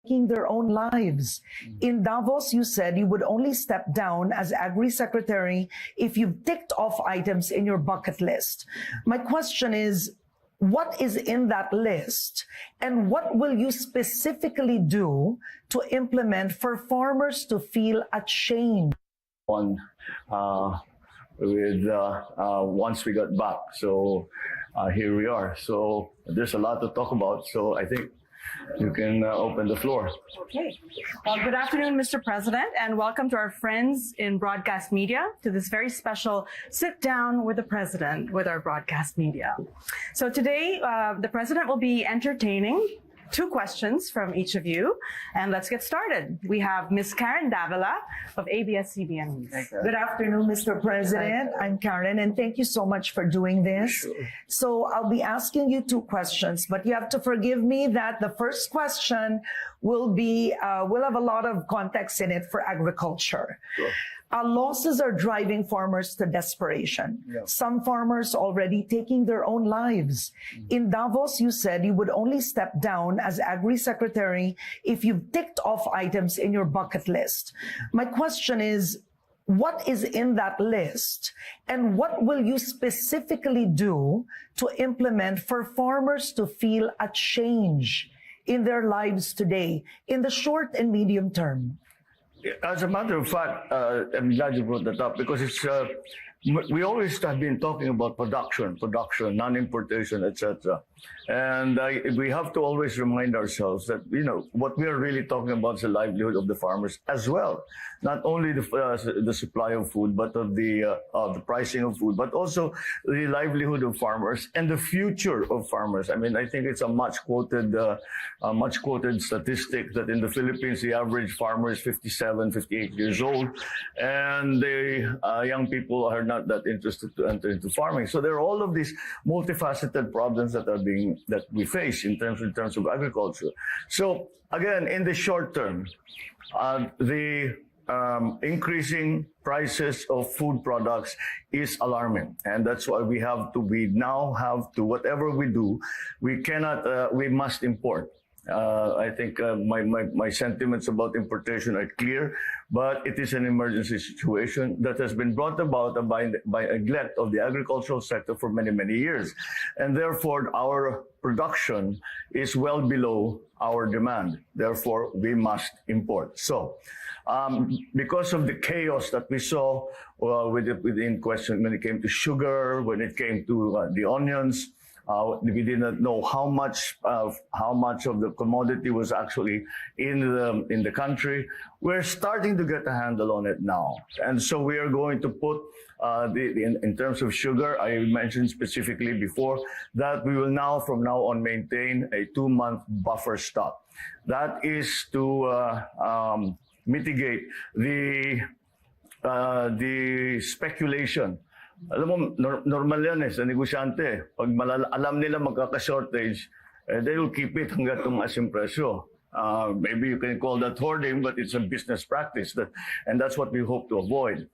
Taking their own lives. In Davos, you said you would only step down as Agri Secretary if you've ticked off items in your bucket list. My question is, what is in that list, and what will you specifically do to implement for farmers to feel a change? Once we got back, so here we are. So there's a lot to talk about. So I think you can open the floor. Okay. Well, good afternoon, Mr. President, and welcome to our friends in broadcast media to this very special sit down with the President with our broadcast media. So today, the President will be entertaining 2 questions from each of you, and let's get started. We have Ms. Karen Davila of abs-cbn. Good afternoon, Mr. President. I'm Karen, and thank you so much for doing this. Sure. So I'll be asking you 2 questions, but you have to forgive me that the first question will have a lot of context in it for agriculture. Sure. Losses are driving farmers to desperation. Yeah. Some farmers already taking their own lives. In Davos, you said you would only step down as Agri Secretary if you've ticked off items in your bucket list. My question is, what is in that list, and what will you specifically do to implement for farmers to feel a change in their lives today, in the short and medium term? As a matter of fact, I'm glad you brought that up because it's we always have been talking about production, non-importation, etc. And we have to always remind ourselves that, you know, what we are really talking about is the livelihood of the farmers as well. Not only the supply of food, but of the pricing of food, but also the livelihood of farmers and the future of farmers. I mean, I think it's a much quoted statistic that in the Philippines, the average farmer is 57, 58 years old, and the young people are not that interested to enter into farming. So there are all of these multifaceted problems that we face in terms of agriculture. So again, in the short term, the increasing prices of food products is alarming, and that's why we now have to, whatever we do, we must import. I think my sentiments about importation are clear, but it is an emergency situation that has been brought about by neglect of the agricultural sector for many, many years. And therefore, our production is well below our demand. Therefore, we must import. So, because of the chaos that we saw within question when it came to sugar, when it came to the onions, we did not know how much of the commodity was actually in the country. We're starting to get a handle on it now, and so we are going to put in terms of sugar. I mentioned specifically before that we will from now on maintain a 2-month buffer stock. That is to mitigate the speculation. Alam mo, normal yan sa negosyante. Pag alam nila magkaka-shortage, they will keep it hanggang tumaas yung presyo. Maybe you can call that hoarding, but it's a business practice, and that's what we hope to avoid.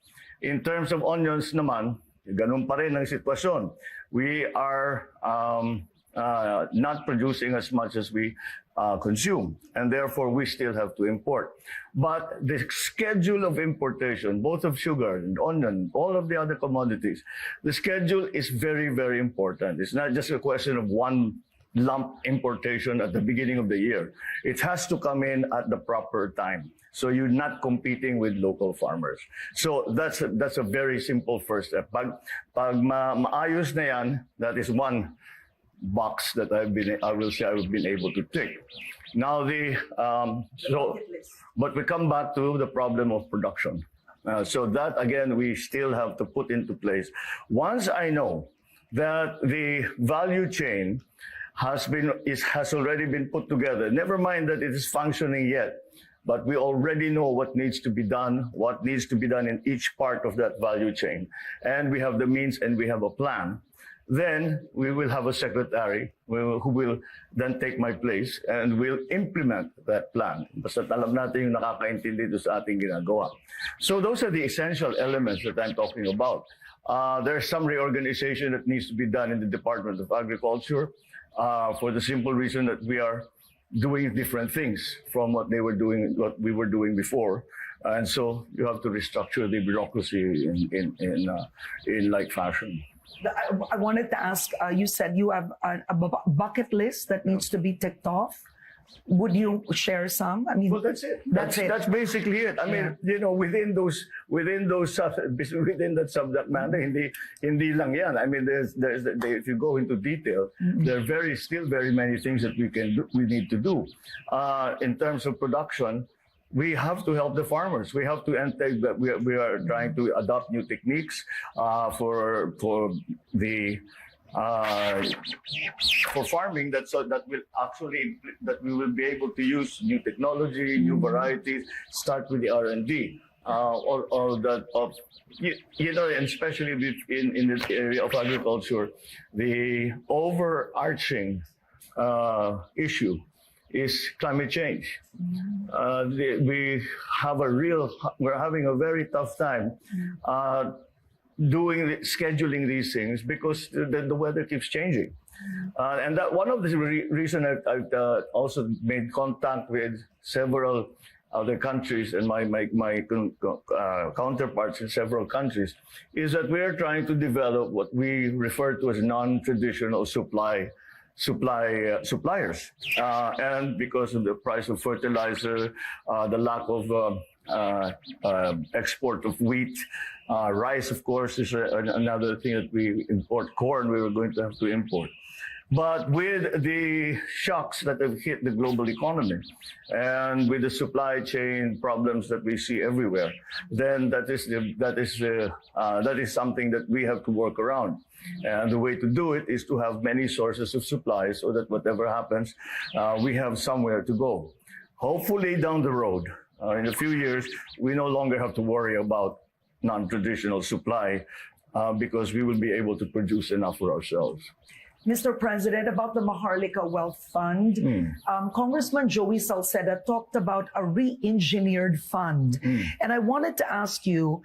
In terms of onions naman, ganun pa rin ang sitwasyon. We are not producing as much as we consume, and therefore we still have to import. But the schedule of importation, both of sugar and onion, all of the other commodities, the schedule is very, very important. It's not just a question of one lump importation at the beginning of the year. It has to come in at the proper time. So you're not competing with local farmers. So that's a very simple first step. Pag maayos na yan, that is one box that I will say I've been able to tick. Now but we come back to the problem of production. So that again, we still have to put into place. Once I know that the value chain has already been put together, never mind that it is functioning yet, but we already know what needs to be done in each part of that value chain. And we have the means and we have a plan. Then we will have a secretary who will then take my place and will implement that plan. Basta alam natin yung nakakaintindi doon sa ating ginagawa. So those are the essential elements that I'm talking about. There's some reorganization that needs to be done in the Department of Agriculture for the simple reason that we are doing different things from what we were doing before. And so you have to restructure the bureaucracy in like fashion. I wanted to ask, you said you have a bucket list that needs to be ticked off. Would you share some? I mean, well, that's it. That's it. That's basically it. I mean, you know, within that subject matter, hindi lang yan. I mean, if you go into detail, there are still very many things that we need to do. In terms of production, we have to help the farmers. We have to we are trying to adopt new techniques for farming that we will be able to use new technology, new varieties, start with the R&D. All that of you know, and especially in this area of agriculture, the overarching issue is climate change. We're having a very tough time scheduling these things because the weather keeps changing. And that one of the reason I've also made contact with several other countries and my counterparts in several countries is that we are trying to develop what we refer to as non-traditional suppliers, and because of the price of fertilizer, the lack of export of wheat, rice, of course, is another thing that we import. Corn, we were going to have to import. But with the shocks that have hit the global economy and with the supply chain problems that we see everywhere, then that is something that we have to work around. And the way to do it is to have many sources of supply so that whatever happens, we have somewhere to go. Hopefully down the road, in a few years, we no longer have to worry about non-traditional supply because we will be able to produce enough for ourselves. Mr. President, about the Maharlika Wealth Fund, Congressman Joey Salceda talked about a re-engineered fund. And I wanted to ask you,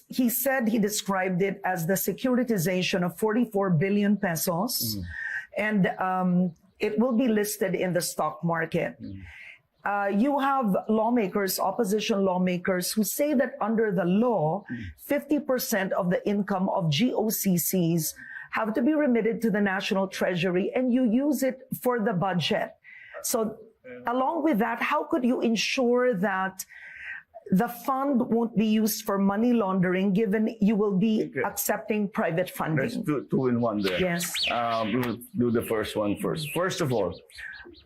he described it as the securitization of 44 billion pesos, and it will be listed in the stock market. You have lawmakers, opposition lawmakers, who say that under the law, 50% of the income of GOCCs have to be remitted to the National Treasury, and you use it for the budget. So along with that, how could you ensure that the fund won't be used for money laundering, given you will be accepting private funding? Let's two in one there. Yes. We'll do the first one first. First of all,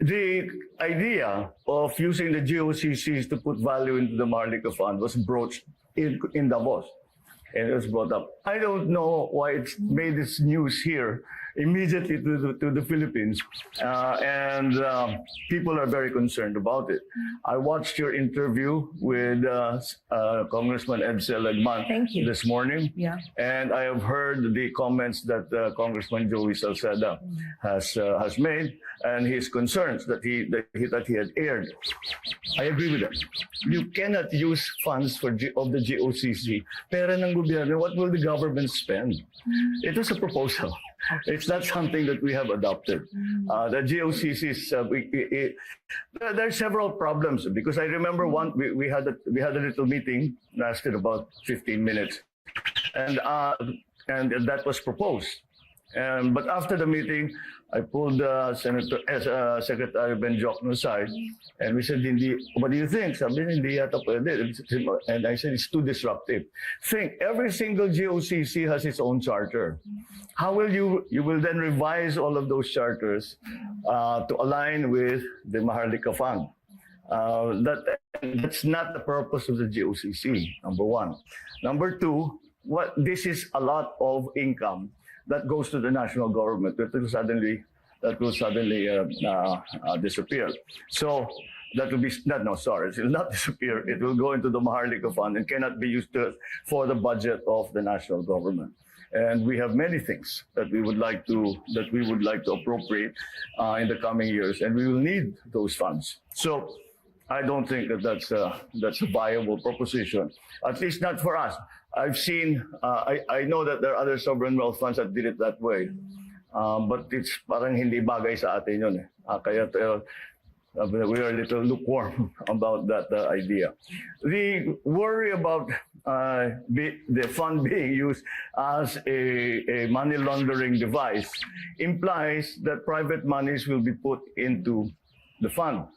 the idea of using the GOCCs to put value into the Maharlika Fund was broached in Davos. And it was brought up. I don't know why it's made this news here immediately to the Philippines, and people are very concerned about it. I watched your interview with Congressman Edsel Lagman this morning, and I have heard the comments that Congressman Joey Salceda has made, and his concerns that he had aired. I agree with that. You cannot use funds of the GOCC. Pera ng gobyerno, what will the government spend? It was a proposal. It's not something that we have adopted. The GOCC's, there are several problems because I remember we had a little meeting, lasted about 15 minutes, and that was proposed. But after the meeting, I pulled Secretary Benjokno aside, and we said, what do you think? Sabi niya, hindi yata pwede. And I said, it's too disruptive. Think, every single GOCC has its own charter. How will you will then revise all of those charters to align with the Maharlika Fund? That's not the purpose of the GOCC, number one. Number two, this is a lot of income that goes to the national government that will suddenly disappear. So that will be it will not disappear. It will go into the Maharlika Fund and cannot be used for the budget of the national government. And we have many things that we would like to appropriate in the coming years, and we will need those funds. So I don't think that's a viable proposition, at least not for us. I've seen, I know that there are other sovereign wealth funds that did it that way, but it's parang hindi bagay sa atin yun eh. Kaya we are a little lukewarm about that idea. The worry about the fund being used as a money laundering device implies that private monies will be put into the fund.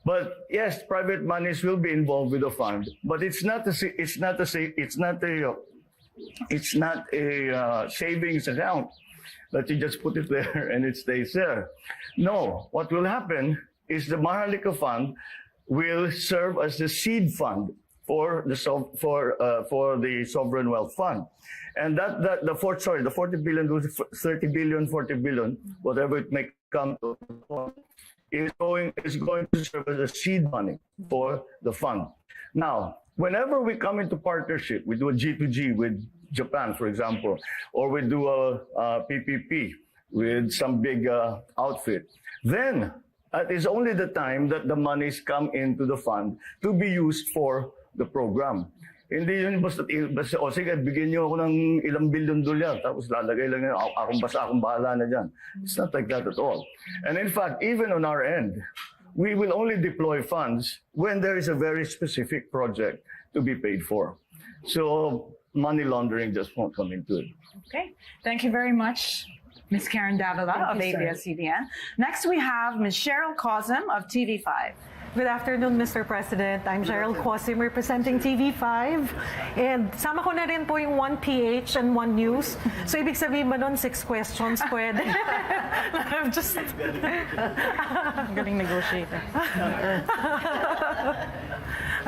But yes, private monies will be involved with the fund, but it's not a savings account that you just put it there and it stays there. No, what will happen is the Maharlika Fund will serve as the seed fund for the sovereign wealth fund, and the 40 billion, 30 billion, 40 billion, whatever it may come to, is going to serve as a seed money for the fund. Now, whenever we come into partnership, we do a G2G with Japan, for example, or we do a PPP with some big outfit, then that is only the time that the monies come into the fund to be used for the program. Hindi yun basta o sige, bigyan niyo ako ng ilang billion dolyar, tapos lalagay lang yun, akong bahala na dyan. It's not like that at all. And in fact, even on our end, we will only deploy funds when there is a very specific project to be paid for. So money laundering just won't come into it. Okay, thank you very much, Ms. Karen Davila of abs-cbn. Next, we have Ms. Cheryl Cosim of TV5. Good afternoon, Mr. President. I'm Cheryl Cosim representing TV5. And sama ko na rin po yung 1PH and 1 News. So, ibig sabihin ba nun, 6 questions pwede? I'm just... Galing negotiator.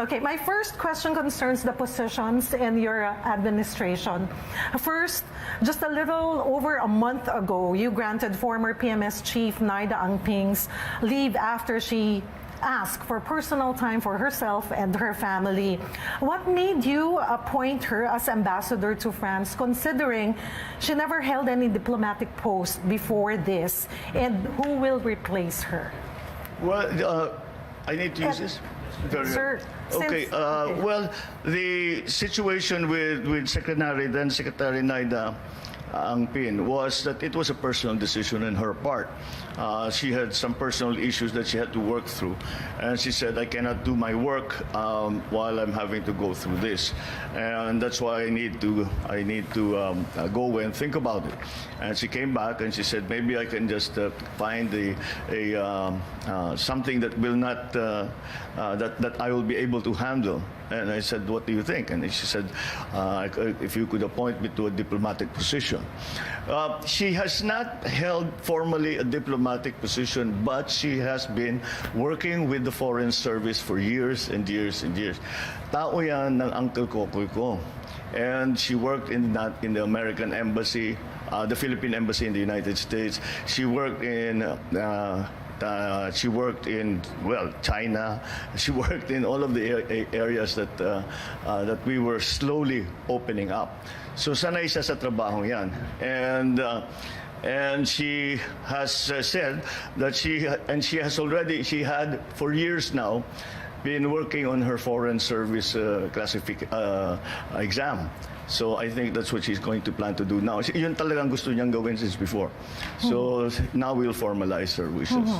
Okay, my first question concerns the positions in your administration. First, just a little over a month ago, you granted former PMS Chief Naida Angping's leave after she asked for personal time for herself and her family. What made you appoint her as ambassador to France, considering she never held any diplomatic post before this? And who will replace her? Well, I need to use this? Sir. Okay. Well, the situation with then Secretary Naida Angpin was that it was a personal decision on her part. She had some personal issues that she had to work through, and she said, I cannot do my work while I'm having to go through this, and that's why I need to go away and think about it. And she came back and she said, maybe I can just find something that will not that I will be able to handle. And I said, what do you think? And she said, if you could appoint me to a diplomatic position. She has not held formally a diplomatic position, but she has been working with the Foreign Service for years and years and years. Tao yan ng Uncle Kokoy ko. And she worked in the American Embassy, the Philippine Embassy in the United States. She worked in She worked in, well, China. She worked in all of the areas that we were slowly opening up. So sanay siya sa trabaho yan. And she has said that she had for years now been working on her foreign service exam. So I think that's what she's going to plan to do now. Yun talagang gusto niyang gawin since before. So now we'll formalize her wishes.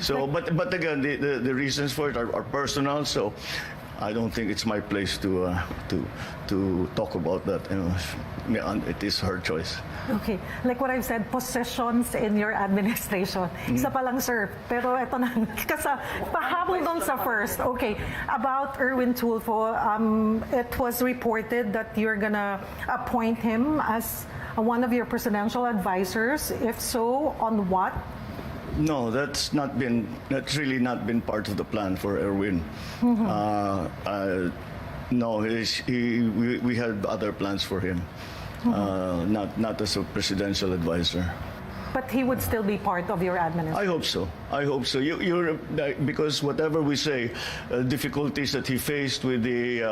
So, but again, the reasons for it are personal. So I don't think it's my place to talk about that. It is her choice. Okay. Like what I've said, positions in your administration. Isa pa lang, sir. Pero ito na, pahabol doon sa first. Okay. About Erwin Tulfo, it was reported that you're gonna appoint him as one of your presidential advisors. If so, on what? No, that's really not been part of the plan for Erwin. No, we had other plans for him, not as a presidential advisor. But he would still be part of your administration. I hope so. I hope so. Because whatever we say, difficulties that he faced with the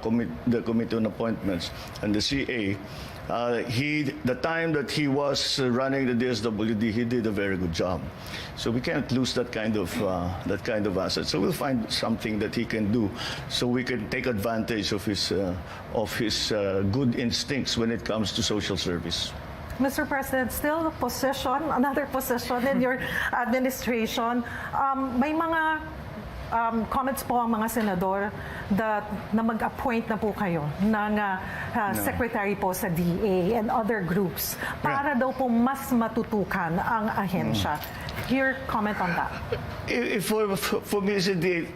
Committee on Appointments and the CA, the time that he was running the DSWD, he did a very good job. So we can't lose that kind of asset. So we'll find something that he can do, so we can take advantage of his good instincts when it comes to social service. Mr. President, still another position in your administration. May mga comments po ang mga senador na mag-appoint na po kayo ng secretary po sa DA and other groups para daw po mas matutukan ang ahensya. Your comment on that? For me,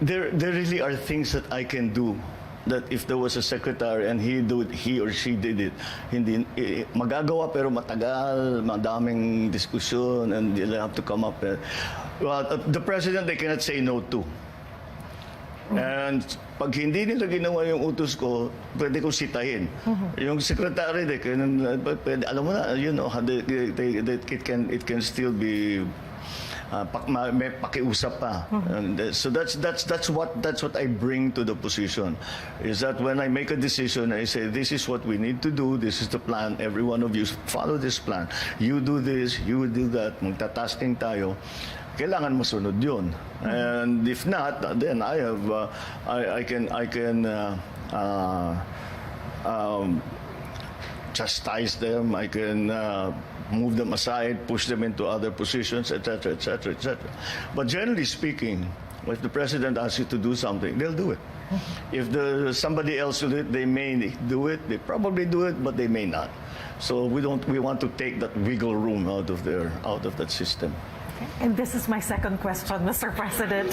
there really are things that I can do that if there was a secretary and he or she did it, hindi magagawa pero matagal, madaming diskusyon, and they'll have to come up. Well, the president, they cannot say no to. And pag hindi nila ginawa yung utos ko, pwede ko sitahin. Yung secretary, pwede, alam mo na, it can still be may pakiusap pa. And so that's what I bring to the position, is that when I make a decision, I say, this is what we need to do, this is the plan, every one of you follow this plan, you do this, you do that, magtatasking tayo, kailangan masunod yun. And if not, then I can chastise them, I can move them aside, push them into other positions, etc., etc., etc. But generally speaking, if the president asks you to do something, they'll do it. If somebody else will do it, they may do it. They probably do it, but they may not. So we want to take that wiggle room out of that system. And this is my second question, Mr. President.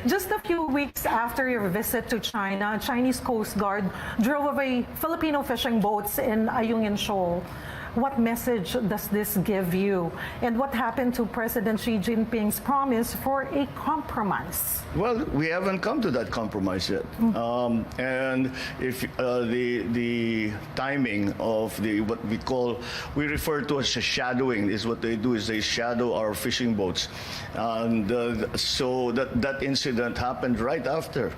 Just a few weeks after your visit to China, Chinese Coast Guard drove away Filipino fishing boats in Ayungin Shoal. What message does this give you? And what happened to President Xi Jinping's promise for a compromise? Well, we haven't come to that compromise yet. And if the timing of what we refer to as shadowing, is what they do, is they shadow our fishing boats. And so that incident happened right after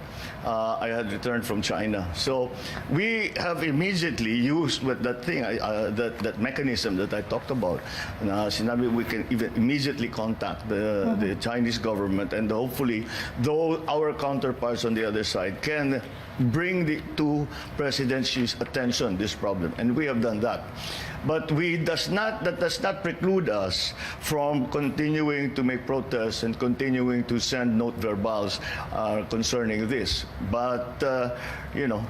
I had returned from China. So we have immediately used that thing, that mechanism that I talked about. We can even immediately contact the Chinese government, and hopefully, though our counterparts on the other side can bring to President Xi's attention this problem, and we have done that. But that does not preclude us from continuing to make protests and continuing to send note verbals concerning this. But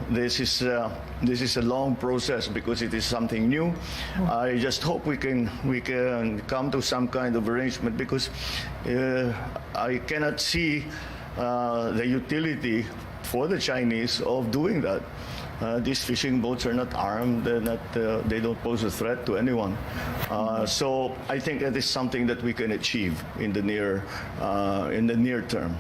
this is a long process because it is something new. I just hope we can come to some kind of arrangement, because I cannot see the utility for the Chinese of doing that. These fishing boats are not armed. They don't pose a threat to anyone. So I think that is something that we can achieve in the near term.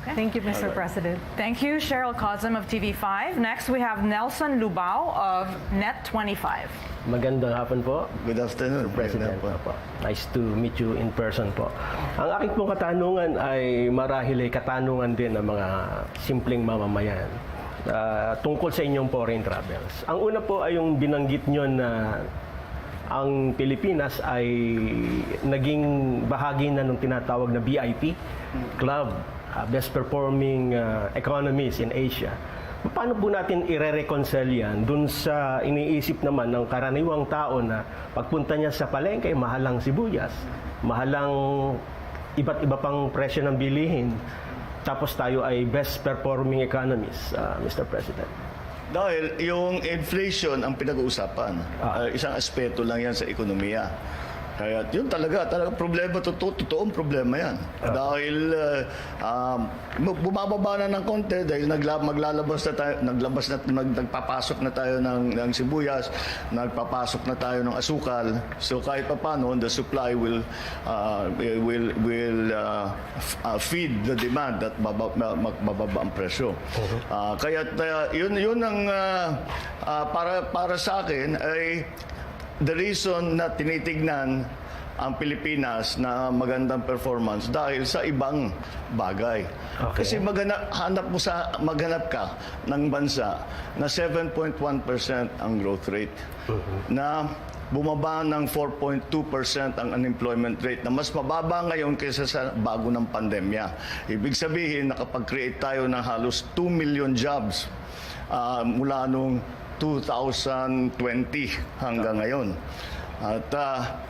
Thank you, Mr. President. Thank you, Cheryl Cosm of TV5. Next, we have Nelson Lubao of Net25. Magandang hapon po, Good afternoon, President. Opo. Nice to meet you in person po. Ang aking pong katanungan ay marahil ay katanungan din ng mga simpleng mamamayan tungkol sa inyong foreign travels. Ang una po ay yung binanggit nyo na ang Pilipinas ay naging bahagi na ng tinatawag na BIP Club, Best Performing Economies in Asia. Paano po natin ire-reconcile yan dun sa iniisip naman ng karaniwang tao na pagpunta niya sa palengke, mahalang sibuyas, mahalang iba't iba pang presyo ng bilihin, tapos tayo ay best performing economies, Mr. President? Dahil yung inflation ang pinag-uusapan. Isang aspeto lang yan sa ekonomiya. Kaya yun talaga problema, totoong problema yan. Dahil bumababa na ng konti dahil nagpapasok na tayo ng sibuyas, nagpapasok na tayo ng asukal. So kahit paano, the supply will feed the demand at bababa ang presyo. Kaya yun ang para sa akin ay the reason na tinitignan ang Pilipinas na magandang performance dahil sa ibang bagay. Okay. Kasi maghanap ka ng bansa na 7.1% ang growth rate, na bumaba ng 4.2% ang unemployment rate, na mas mababa ngayon kaysa sa bago ng pandemya. Ibig sabihin, nakapag-create tayo ng halos 2 million jobs mula nung 2020 hanggang ngayon. At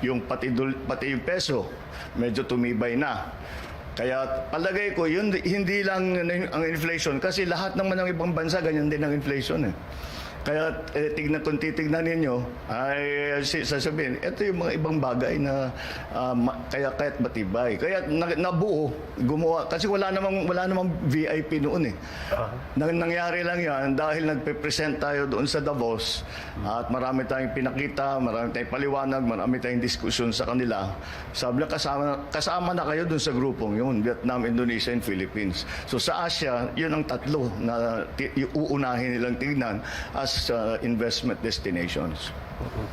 yung pati yung peso, medyo tumibay na. Kaya palagay ko, yun, hindi lang ang inflation. Kasi lahat naman ng ibang bansa, ganyan din ang inflation. Kaya kung titignan ninyo, ay sasabihin, ito yung mga ibang bagay na kaya't matibay. Kaya nabuo, gumawa. Kasi wala namang VIP noon . Nangyari lang yan dahil nagpe-present tayo doon sa Davos at marami tayong pinakita, marami tayong paliwanag, marami tayong diskusyon sa kanila. Sabi na kasama na kayo doon sa grupong yun, Vietnam, Indonesia, and Philippines. So sa Asia, yun ang tatlo na uunahin nilang tignan as investment destinations.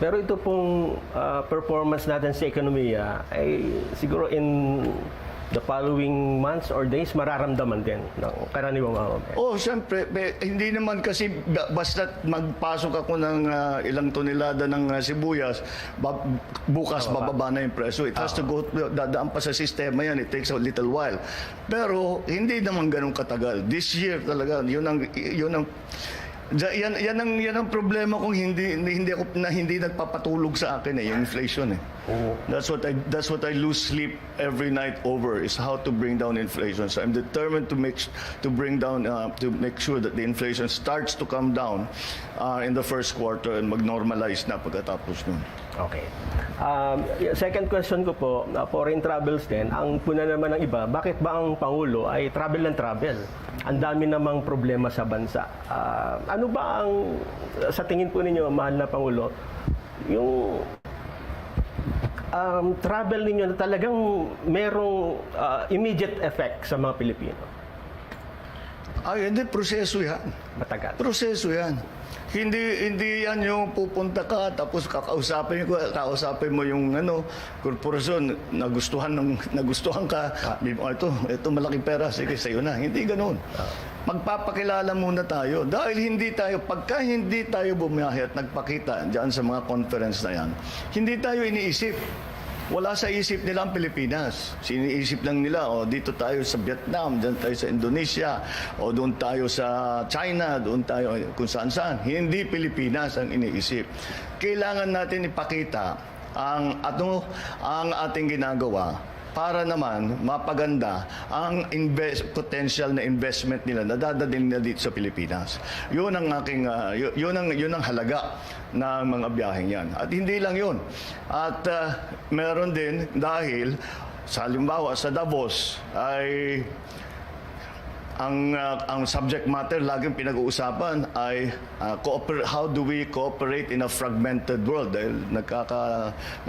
Pero ito pong performance natin sa ekonomiya ay siguro in the following months or days mararamdaman din ng karaniwang mamamayan. Siyempre, hindi naman kasi basta magpasok ako ng ilang tonelada ng sibuyas, bukas bababa na yung presyo. It has to go, dadaan pa sa sistema yan. It takes a little while. Pero hindi naman ganun katagal. This year talaga, yun ang yan ang problema kung hindi nagpapatulog sa akin yung inflation . That's what I lose sleep every night over, is how to bring down inflation. So I'm determined to make sure that the inflation starts to come down in the first quarter and mag-normalize na pagkatapos nun. Okay. Second question ko po, foreign travels din. Ang puna naman ng iba, bakit ba ang Pangulo ay travel and travel? Ang dami namang problema sa bansa. Ano ba ang, sa tingin po ninyo, mahal na Pangulo, yung travel ninyo na talagang merong immediate effect sa mga Pilipino? Hindi, proseso yan. Matagal. Proseso yan. Hindi yan yung pupunta ka tapos kakausapin mo yung korporasyon, nagustuhan ka, ito malaking pera, sige sa'yo na. Hindi ganoon. Magpapakilala muna tayo dahil pagka hindi tayo bumiyahe at nagpakita diyan sa mga conference na yan, hindi tayo iniisip. Wala sa isip nila ang Pilipinas. Siniisip lang nila, dito tayo sa Vietnam, dyan tayo sa Indonesia, o doon tayo sa China, doon tayo kung saan-saan. Hindi Pilipinas ang iniisip. Kailangan natin ipakita ang ating ginagawa para naman mapaganda ang potential na investment nila na dadalhin nila dito sa Pilipinas. Yun ang halaga ng mga biyaheng yan. At hindi lang yun. At meron din dahil halimbawa sa Davos ay ang subject matter laging pinag-uusapan ay how do we cooperate in a fragmented world dahil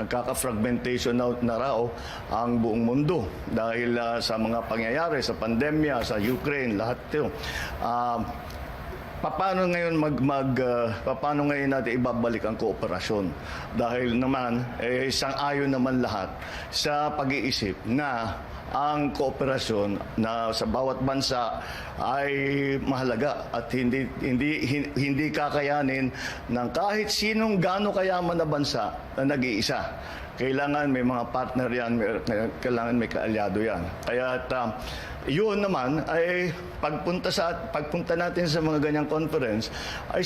nagkaka-fragmentation na raw ang buong mundo dahil sa mga pangyayari sa pandemya sa Ukraine, lahat 'ito. Paano ngayon natin ibabalik ang kooperasyon? Dahil naman sang-ayon naman lahat sa pag-iisip na ang kooperasyon na sa bawat bansa ay mahalaga at hindi kakayanin ng kahit sinong gaano kayaman na bansa na nag-iisa. Kailangan may mga partner yan, kailangan may kaalyado yan. Kaya yun naman ay pagpunta natin sa mga ganyang conference ay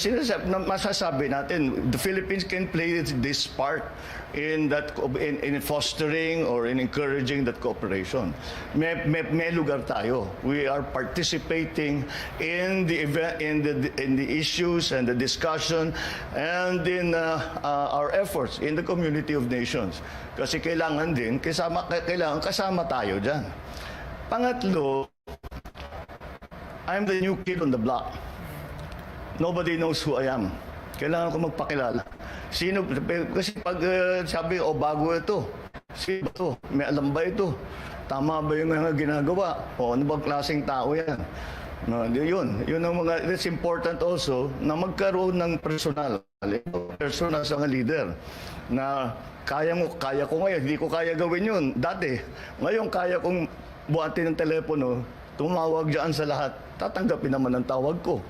masasabi natin the Philippines can play this part in fostering or in encouraging that cooperation. May lugar tayo. We are participating in the event, in the issues and the discussion and in our efforts in the community of nations. Kasi kailangan kasama tayo diyan. Pangatlo, I'm the new kid on the block. Nobody knows who I am. Kailangan ko magpakilala. Kasi pag sabi, bago ito. Sino ba ito? May alam ba ito? Tama ba yung mga ginagawa? O ano bang klaseng tao yan? No, yun ang mga, it's important also na magkaroon ng personal sa mga leader na kaya ko ngayon, hindi ko kaya gawin yun. Dati, ngayon kaya kong buhatin ng telepono, tumawag dyan sa lahat, tatanggapin naman ang tawag ko.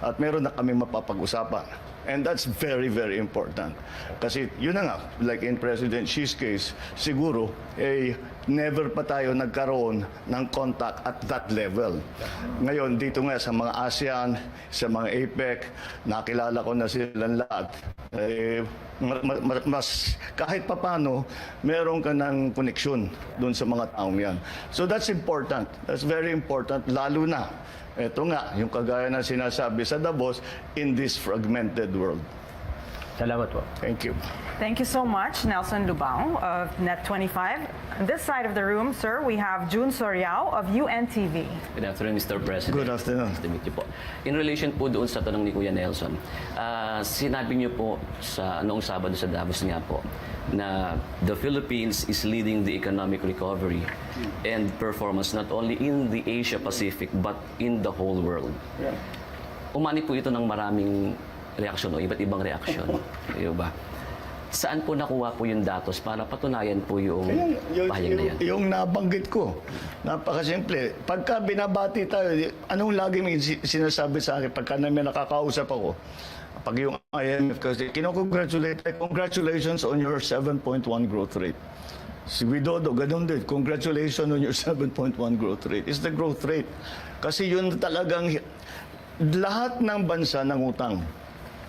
At meron na kami mapapag-usapan. And that's very, very important. Kasi yun na nga, like in President Xi's case, siguro, never pa tayo nagkaroon ng contact at that level. Ngayon, dito nga sa mga ASEAN, sa mga APEC, nakilala ko na silang lahat. Kahit papano, meron ka ng koneksyon doon sa mga taong yan. So that's important. That's very important, lalo na ito nga, yung kagaya na sinasabi sa Davos, in this fragmented world. Salamat po. Thank you. Thank you so much, Nelson Lubao of Net25. On this side of the room, sir, we have June Soriao of UNTV. Good afternoon, Mr. President. Good afternoon. Nice to meet you po. In relation po doon sa tanong ni Kuya Nelson, sinabi niyo po sa noong Sabado sa Davos nga po na the Philippines is leading the economic recovery and performance not only in the Asia-Pacific but in the whole world. Yeah. Umani po ito ng maraming reaksyon o iba't ibang reaksyon. Diyo ba? Saan po nakuha po yung datos para patunayan po yung pahayag na yan? Yung nabanggit ko, napakasimple. Pagka binabati tayo, anong lagi may sinasabi sa akin pagka may nakakausap ako? Pag yung IMF kasi, congratulations on your 7.1 growth rate. Si Widodo, ganun din. Congratulations on your 7.1 growth rate. It's the growth rate. Kasi yun talagang lahat ng bansa ng utang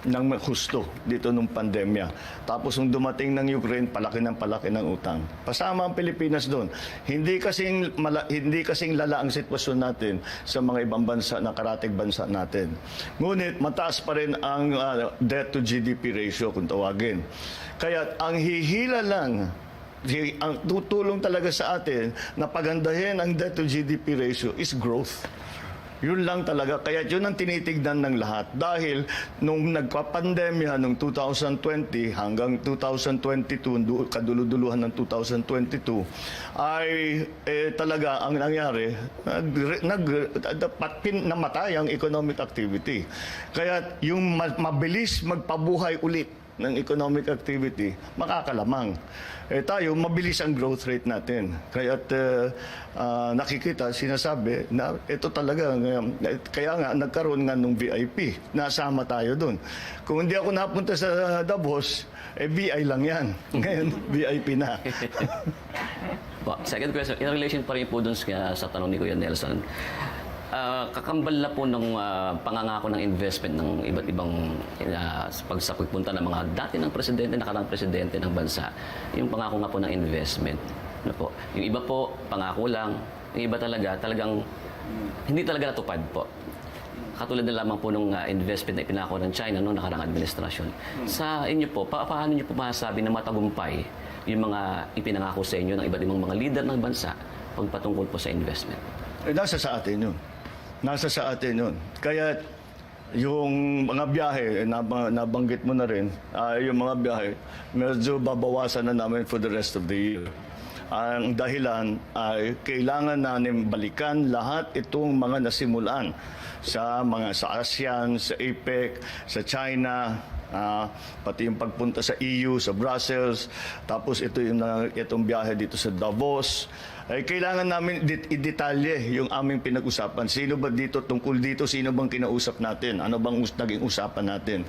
ng husto dito nung pandemya. Tapos nung dumating ng Ukraine, palaki ng utang. Pasama ang Pilipinas doon. Hindi kasing lala ang sitwasyon natin sa mga ibang bansa na karatig bansa natin. Ngunit mataas pa rin ang debt to GDP ratio kung tawagin. Kaya ang hihila lang ang tutulong talaga sa atin na pagandahin ang debt to GDP ratio is growth. Yun lang talaga. Kaya yun ang tinitignan ng lahat. Dahil nung nagpa-pandemya noong 2020 hanggang 2022, kaduluduluhan ng 2022, ay talaga ang nangyari, namatay ang economic activity. Kaya yung mabilis magpabuhay ulit ng economic activity, makakalamang. Tayo, mabilis ang growth rate natin. Kaya't nakikita, sinasabi na ito talaga, kaya nga nagkaroon nga ng VIP. Nasama tayo doon. Kung hindi ako napunta sa Davos, VI lang yan. Ngayon, VIP na. Second question, in relation pa rin po dun sa tanong ni Kuya Nelson, kakambal na po ng pangangako ng investment ng iba't ibang pagsapagpunta ng mga dati ng presidente, nakarang presidente ng bansa. Yung pangako nga po ng investment. Ano po? Yung iba po, pangako lang. Yung iba talagang hindi talaga natupad po. Katulad na lamang po ng investment na ipinako ng China noong nakarang administrasyon. Sa inyo po, paano niyo po masasabi na matagumpay yung mga ipinangako sa inyo ng iba't ibang mga leader ng bansa pagpatungkol po sa investment? Nasa sa atin yun. nasa sa atin yun. Kaya yung mga biyahe, nabanggit mo na rin, yung mga biyahe, medyo babawasan na namin for the rest of the year. Ang dahilan ay kailangan namin balikan lahat itong mga nasimulan sa ASEAN, sa APEC, sa China, pati yung pagpunta sa EU, sa Brussels, tapos itong biyahe dito sa Davos. Ay kailangan namin i-detalye yung aming pinag-usapan. Sino ba dito, tungkol dito, sino bang kinausap natin? Ano bang naging usapan natin?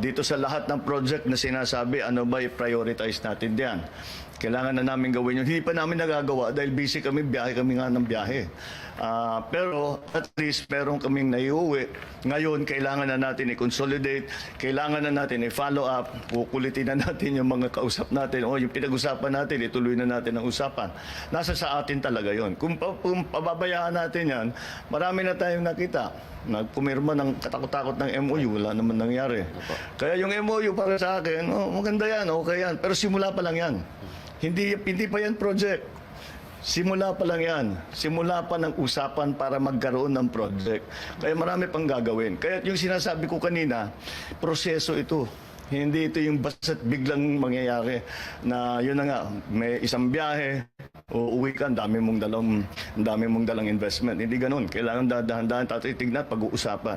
Dito sa lahat ng project na sinasabi, ano ba i-prioritize natin diyan? Kailangan na namin gawin yun. Hindi pa namin nagagawa dahil busy kami nga ng biyahe. Pero at least meron kaming naiuwi. Ngayon, kailangan na natin i-consolidate, kailangan na natin i-follow up, kukulitin na natin yung mga kausap natin, yung pinag-usapan natin, ituloy na natin ang usapan. Nasa sa atin talaga yon. Kung pababayaan natin yan, marami na tayong nakita. Nagpumirma ng katakot-takot ng MOU, wala naman nangyari. Kaya yung MOU para sa akin, maganda yan, okay yan. Pero simula pa lang yan. Hindi pa yan project. Simula pa lang yan. Simula pa ng usapan para magkaroon ng project. Kaya marami pang gagawin. Kaya yung sinasabi ko kanina, proseso ito. Hindi ito yung basta't biglang mangyayari na yun na nga, may isang biyahe, uuwi ka, ang dami mong dalang investment. Hindi ganun. Kailangan dahan-dahan tatitignan, pag-uusapan.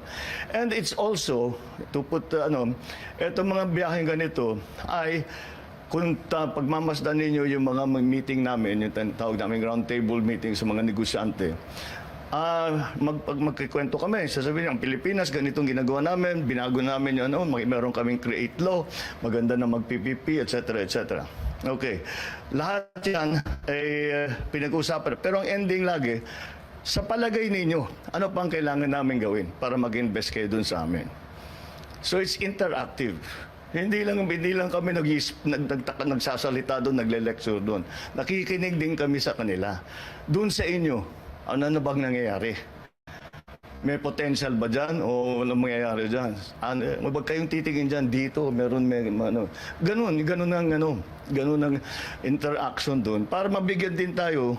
And it's also, to put, etong mga biyaheng ganito ay kung pagmamasdan ninyo yung mga meeting namin, yung tawag namin round table meeting sa mga negosyante, magkikwento kami. Sasabihin, ang Pilipinas, ganitong ginagawa namin, binago namin yung meron kaming create law, maganda na mag-PPP, etc., etc. Okay. Lahat yan ay pinag-usapan. Pero ang ending lagi, sa palagay ninyo, ano pang kailangan namin gawin para mag-invest kayo dun sa amin? So it's interactive. Hindi lang kami nagsasalita doon, nagle-lecture doon. Nakikinig din kami sa kanila. Doon sa inyo, ano bang nangyayari? May potential ba dyan? O ano mangyayari dyan? Huwag kayong titingin dyan, dito, meron ganun ang interaction doon. Para mabigyan din tayo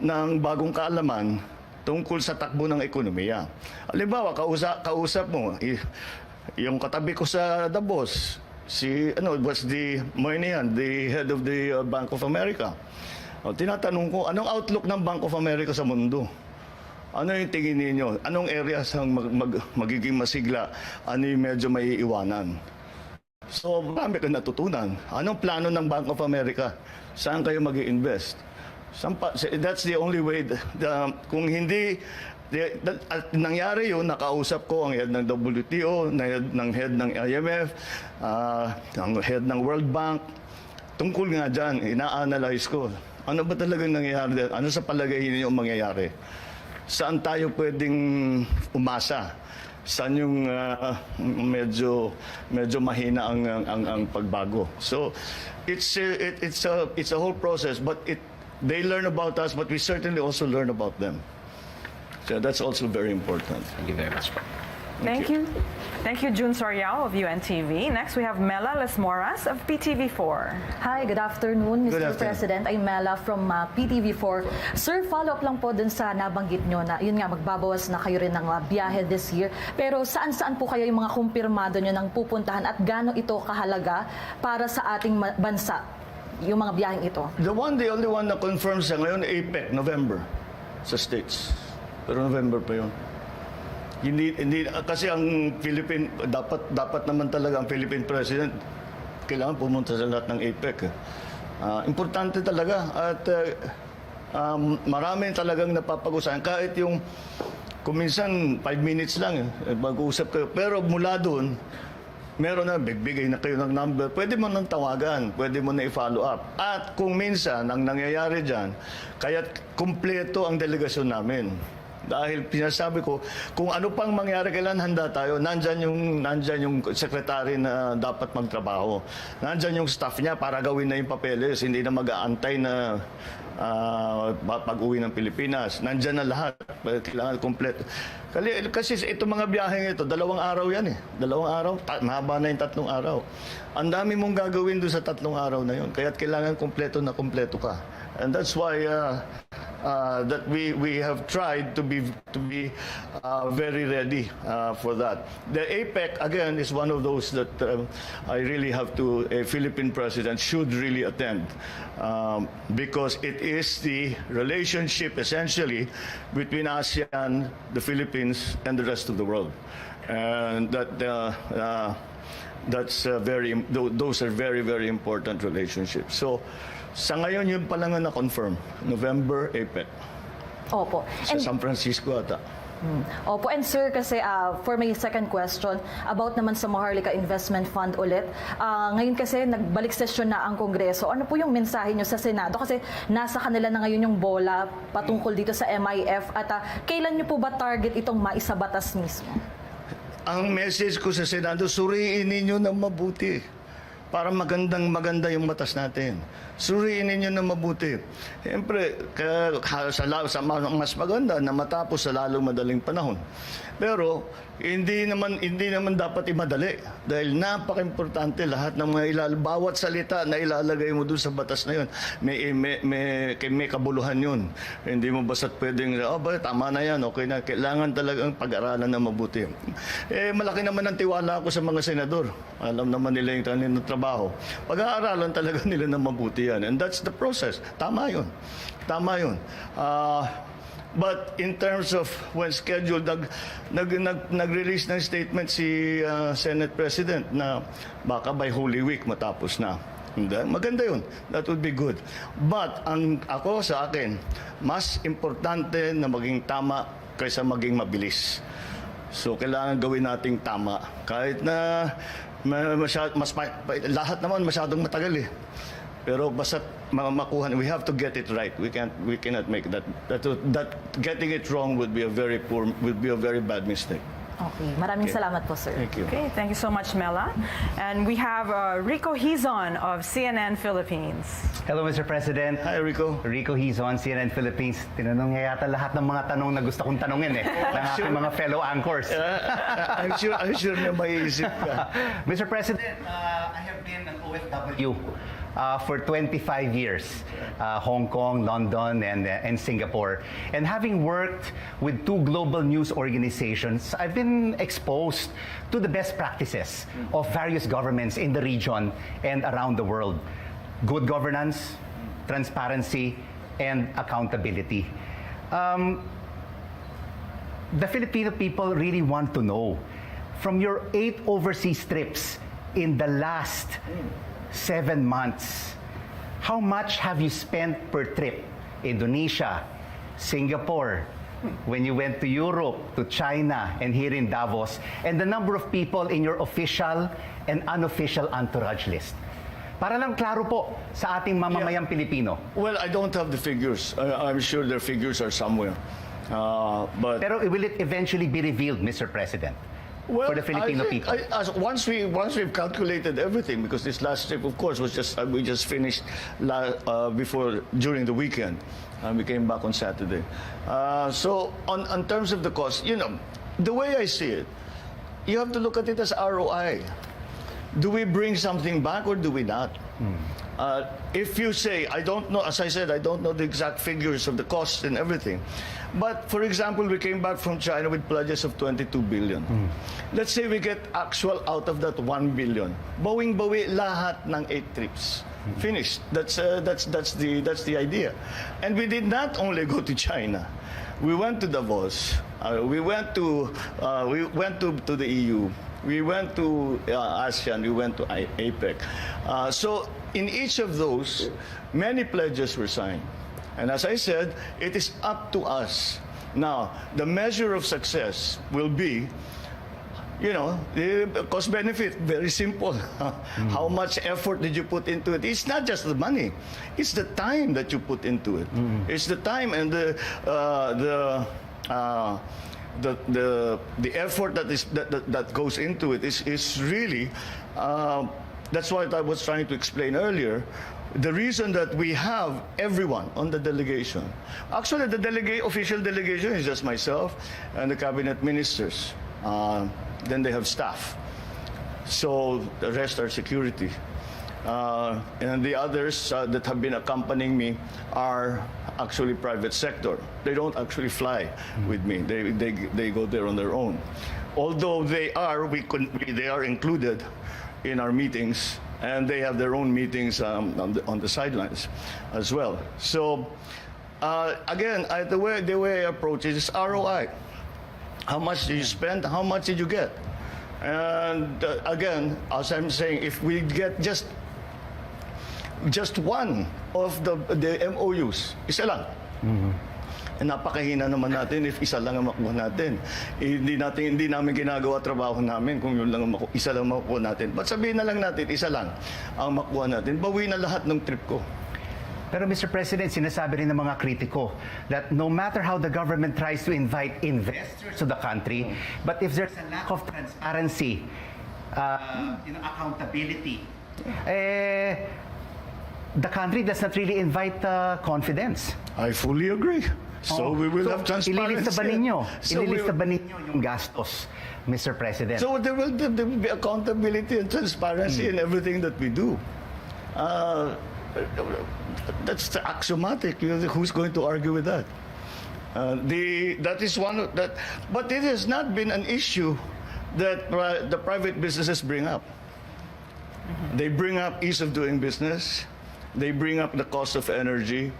ng bagong kaalaman tungkol sa takbo ng ekonomiya. Halimbawa, kausap mo, yung katabi ko sa Davos, was the Moynihan, the head of the Bank of America. Tinatanong ko, anong outlook ng Bank of America sa mundo? Ano yung tingin ninyo? Anong areas ang magiging masigla? Ano yung medyo may iwanan? So, marami kang natutunan. Anong plano ng Bank of America? Saan kayo mag-i-invest? That's the only way. Kung hindi, at nangyari yun, nakausap ko ang head ng WTO, ng head ng IMF, ang head ng World Bank. Tungkol nga dyan, ina-analyze ko. Ano ba talagang nangyayari? Ano sa palagay ninyo ang mangyayari? Saan tayo pwedeng umasa? Saan yung medyo mahina ang pagbago? So, it's a whole process, but they learn about us, but we certainly also learn about them. So that's also very important. Thank you very much. Thank you. Thank you, June Soriao of UNTV. Next, we have Mela Lesmoras of PTV4. Hi, good afternoon, Good Mr. afternoon. President. I'm Mela from PTV4. Sir, follow-up lang po dun sa nabanggit nyo na, yun nga, magbabawas na kayo rin ng biyahe this year. Pero saan-saan po kayo yung mga kumpirmado nyo ng pupuntahan at gaano ito kahalaga para sa ating bansa, yung mga biyaheng ito? The only one na confirms sa ngayon, APEC, November, sa States. Pero November pa yun. Hindi kasi ang dapat naman talaga ang Philippine President kailangan pumunta sa lahat ng APEC. Importante talaga at marami talagang napapag-usapan. Kahit yung kung minsan 5 minutes lang mag-uusap kayo. Pero mula doon, meron na, bigay na kayo ng number. Pwede mo nang tawagan, pwede mo na i-follow up. At kung minsan, ang nangyayari dyan, kaya kumpleto ang delegasyon namin. Dahil pinasabi ko, kung ano pang mangyari kailan handa tayo, nandyan yung sekretary na dapat magtrabaho. Nandyan yung staff niya para gawin na yung papeles, hindi na mag-aantay na pag-uwi ng Pilipinas. Nandyan na lahat. Kailangan kompleto. Kasi itong mga biyaheng ito, 2 araw yan eh. 2 araw, mahaba na yung 3 araw. Ang dami mong gagawin doon sa 3 araw na yun. Kaya kailangan kompleto na kompleto ka. And that's why that we have tried to be very ready for that. The APEC again is one of those that I really have to. A Philippine president should really attend because it is the relationship essentially between ASEAN, the Philippines, and the rest of the world, and those are very, very important relationships. So, sa ngayon, yun pa lang ang na-confirm. November, APEC. Opo. Sa San Francisco ata. Opo, and sir, kasi for my second question, about naman sa Maharlika Investment Fund ulit, ngayon kasi nagbalik sesyon na ang Kongreso. Ano po yung mensahe nyo sa Senado? Kasi nasa kanila na ngayon yung bola patungkol dito sa MIF at kailan nyo po ba target itong maisabatas mismo? Ang message ko sa Senado, suriin ninyo ng mabuti para maganda yung batas natin. Suriin ninyo ng mabuti. Siyempre, mas maganda na matapos sa lalong madaling panahon. Pero hindi naman dapat imadali dahil napaka-importante lahat ng mga bawat salita na ilalagay mo dun sa batas na yun. May kabuluhan yun. Hindi mo basta't pwedeng, tama na yan, okay na. Kailangan talagang pag-aralan na mabuti. Malaki naman ang tiwala ko sa mga senador. Alam naman nila yung kanilang trabaho. Pag-aaralan talaga nila na mabuti yan. And that's the process. Tama yun. Tama yun. But in terms of when scheduled, nag-release ng statement si Senate President na baka by Holy Week matapos na. Maganda yun. That would be good. But ako sa akin, mas importante na maging tama kaysa maging mabilis. So kailangan gawin nating tama. Kahit na lahat naman masyadong matagal eh. Pero basta makuha, we have to get it right. We cannot make that getting it wrong would be a very bad mistake. Okay, maraming salamat po, sir. Thank you. Okay, thank you so much, Mela. And we have Rico Hizon of CNN Philippines. Hello, Mr. President. Hi, Rico. Rico Hizon, CNN Philippines. Tinanong niya yata lahat ng mga tanong na gusto kong tanongin ng aking mga fellow anchors. I'm sure na maiisip ka. Mr. President, I have been an OFW for 25 years, Hong Kong, London, and Singapore. And having worked with two global news organizations, I've been exposed to the best practices of various governments in the region and around the world. Good governance, transparency, and accountability. The Filipino people really want to know, from your 8 overseas trips in the last 7 months, how much have you spent per trip? Indonesia, Singapore, when you went to Europe, to China, and here in Davos, and the number of people in your official and unofficial entourage list. Para lang klaro po sa ating mamamayang Pilipino. Well, I don't have the figures. I'm sure their figures are somewhere. But Pero will it eventually be revealed, Mr. President? well, for the Filipino people? Once we've calculated everything, because this last trip, of course, was we just finished during the weekend, and we came back on Saturday. So on terms of the cost, the way I see it, you have to look at it as ROI. Do we bring something back or do we not? If you say, I don't know, as I said, I don't know the exact figures of the costs and everything. But, for example, we came back from China with pledges of 22 billion. Let's say we get actual out of that 1 billion. Bawing-bawi lahat ng 8 trips. Finished. That's the idea. And we did not only go to China. We went to Davos. We went to the EU. We went to ASEAN. We went to APEC. So in each of those, many pledges were signed. And as I said, it is up to us. Now, the measure of success will be, the cost benefit, very simple. How much effort did you put into it? It's not just the money. It's the time that you put into it. It's the time and the effort that goes into it is really that's what I was trying to explain earlier. The reason that we have everyone on the delegation, actually the official delegation is just myself and the cabinet ministers. Then they have staff. So the rest are security. And the others that have been accompanying me are actually private sector. They don't actually fly with me. They go there on their own. Although they are included in our meetings, and they have their own meetings on the sidelines as well. So again, the way I approach it is ROI. How much did you spend? How much did you get? And again, as I'm saying, if we get just one of the MOUs, isa lang. Eh, napakahina naman natin if isa lang ang makuha natin. Hindi namin ginagawa trabaho namin kung yun lang isa lang makuha natin. But sabihin na lang natin, isa lang ang makuha natin. Bawi na lahat ng trip ko. Pero Mr. President, sinasabi rin ng mga kritiko that no matter how the government tries to invite investors to the country, but if there's a lack of transparency, accountability, the country does not really invite confidence. I fully agree. So we will have transparency. Ililista ba ninyo yung gastos, Mr. President? So there will be accountability and transparency in everything that we do. That's axiomatic. Who's going to argue with that? That is one of that. But it has not been an issue that the private businesses bring up. They bring up ease of doing business. They bring up the cost of energy.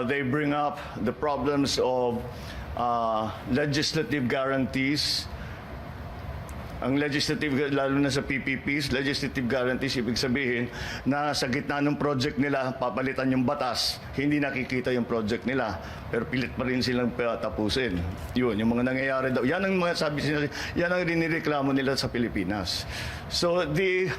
They bring up the problems of legislative guarantees. Ang legislative, lalo na sa PPPs, legislative guarantees, ibig sabihin na sa gitna ng project nila, papalitan yung batas, hindi nakikita yung project nila, pero pilit pa rin silang tapusin. Yun, yung mga nangyayari daw. Yan ang mga yan ang rinireklamo nila sa Pilipinas. So the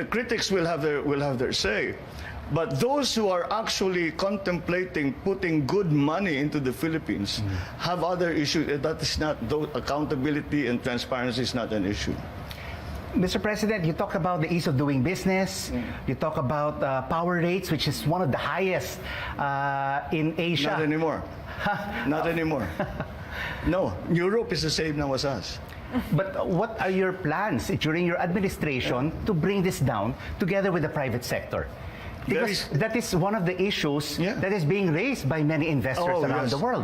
critics will have their say. But those who are actually contemplating putting good money into the Philippines have other issues. That is not, accountability and transparency is not an issue. Mr. President, you talk about the ease of doing business. You talk about power rates, which is one of the highest in Asia. Not anymore. Not anymore. No, Europe is the same now as us. But what are your plans during your administration to bring this down together with the private sector? Because that is one of the issues that is being raised by many investors around the world.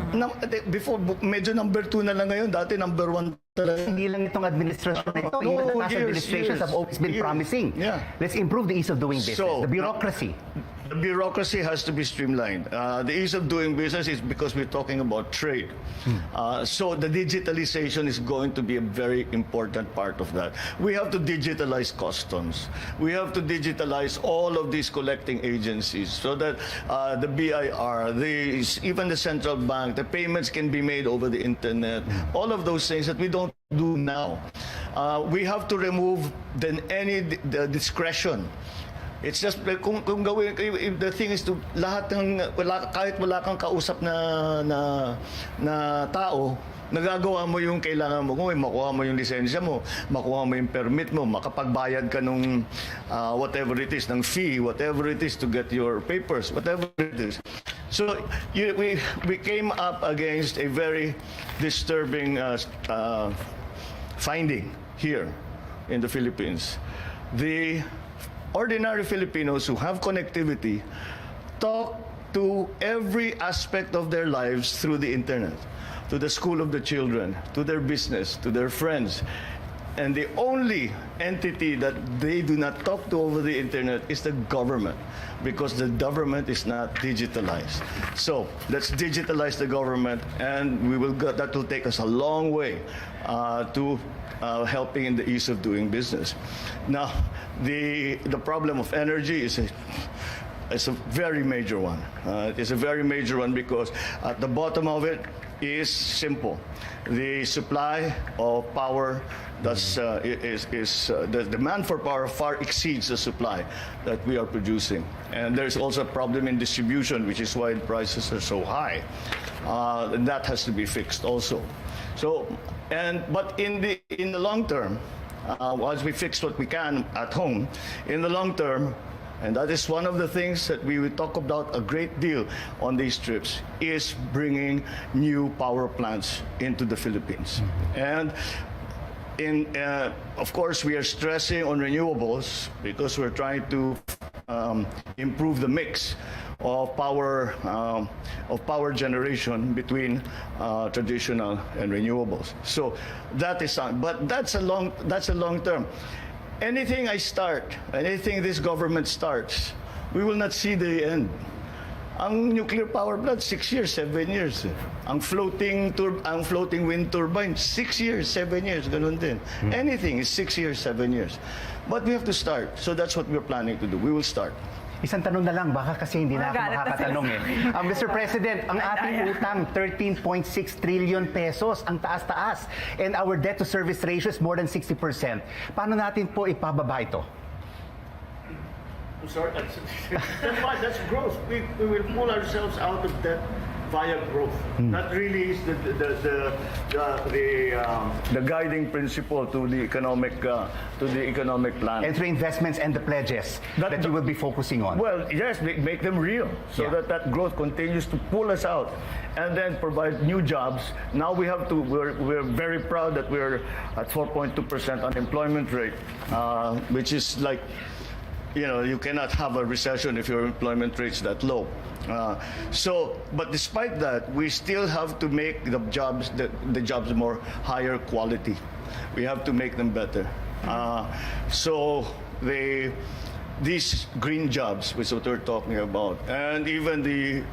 Before, medyo number 2 na lang ngayon. Dati number 1 talaga. Hindi lang itong administration na ito. Even the past administrations have always been promising. Let's improve the ease of doing business, the bureaucracy. The bureaucracy has to be streamlined. The ease of doing business is because we're talking about trade. So the digitalization is going to be a very important part of that. We have to digitalize customs. We have to digitalize all of these collecting agencies so that the BIR, even the central bank, the payments can be made over the internet. All of those things that we don't do now. We have to remove any discretion. It's just kung gawin, the thing is to lahat ng kahit wala kang kausap na tao, nagagawa mo yung kailangan mo. Kung makuha mo yung lisensya mo, makuha mo yung permit mo, makapagbayad ka nung whatever it is, ng fee, whatever it is to get your papers, whatever it is. So we came up against a very disturbing finding here in the Philippines. The ordinary Filipinos who have connectivity talk to every aspect of their lives through the internet, to the school of the children, to their business, to their friends. And the only entity that they do not talk to over the internet is the government, because the government is not digitalized. So let's digitalize the government, and that will take us a long way to helping in the ease of doing business. Now, the problem of energy is a very major one. It is a very major one because at the bottom of it is simple. The supply of power the demand for power far exceeds the supply that we are producing. And there's also a problem in distribution, which is why the prices are so high. And that has to be fixed also. But in the long term, once we fix what we can at home, in the long term, and that is one of the things that we will talk about a great deal on these trips, is bringing new power plants into the Philippines. And of course, we are stressing on renewables because we're trying to improve the mix of power generation between traditional and renewables. So that is but that's a long term. Anything anything this government starts, we will not see the end. Ang nuclear power plant, 6 years, 7 years. Ang floating wind turbine, 6 years, 7 years, ganun din. Anything is 6 years, 7 years. But we have to start. So that's what we're planning to do. We will start. Isang tanong na lang, baka kasi hindi na ako makakatanong eh. Mr. President, ang ating utang, 13.6 trillion pesos, ang taas-taas. And our debt-to-service ratio is more than 60%. Paano natin po ipababa ito? I'm sorry, that's growth. We will pull ourselves out of debt via growth. That really is the guiding principle to the economic plan. And through investments and the pledges that you will be focusing on. Well, yes, make them real so that growth continues to pull us out and then provide new jobs. Now we're very proud that we're at 4.2% unemployment rate, which is like, you cannot have a recession if your employment rate's that low. But despite that, we still have to make the jobs more higher quality. We have to make them better. These green jobs, which is what we're talking about, and even the